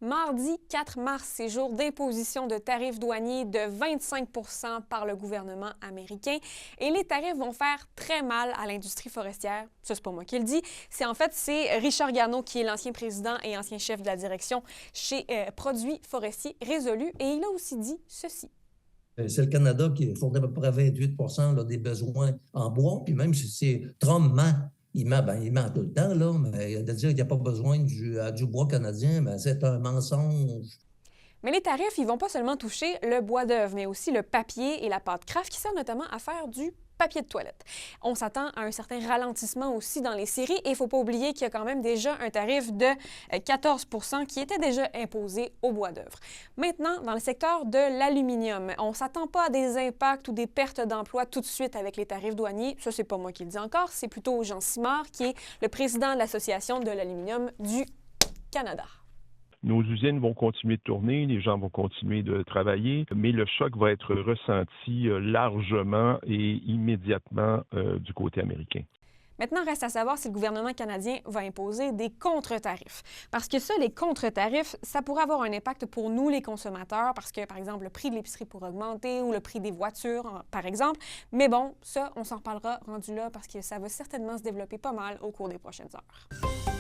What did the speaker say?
Mardi 4 mars, c'est jour d'imposition de tarifs douaniers de 25 % par le gouvernement américain. Et les tarifs vont faire très mal à l'industrie forestière. Ça, c'est pas moi qui le dis. C'est Richard Garneau, qui est l'ancien président et ancien chef de la direction chez Produits forestiers résolus. Et il a aussi dit ceci. C'est le Canada qui fournit à peu près 28 là, des besoins en bois. Puis même si c'est Trump ment, il ment tout le temps, là, mais de dire qu'il n'y a pas besoin du bois canadien, ben, c'est un mensonge. Mais les tarifs, ils vont pas seulement toucher le bois d'œuvre, mais aussi le papier et la pâte craft qui servent notamment à faire du papier de toilette. On s'attend à un certain ralentissement aussi dans les scieries et il ne faut pas oublier qu'il y a quand même déjà un tarif de 14 % qui était déjà imposé au bois d'œuvre. Maintenant, dans le secteur de l'aluminium, on ne s'attend pas à des impacts ou des pertes d'emplois tout de suite avec les tarifs douaniers. Ça, c'est pas moi qui le dis encore, c'est plutôt Jean Simard qui est le président de l'Association de l'aluminium du Canada. Nos usines vont continuer de tourner, les gens vont continuer de travailler, mais le choc va être ressenti largement et immédiatement du côté américain. Maintenant, reste à savoir si le gouvernement canadien va imposer des contre-tarifs. Parce que ça, les contre-tarifs, ça pourrait avoir un impact pour nous, les consommateurs, parce que, par exemple, le prix de l'épicerie pourrait augmenter ou le prix des voitures, par exemple. Mais bon, ça, on s'en reparlera rendu là parce que ça va certainement se développer pas mal au cours des prochaines heures.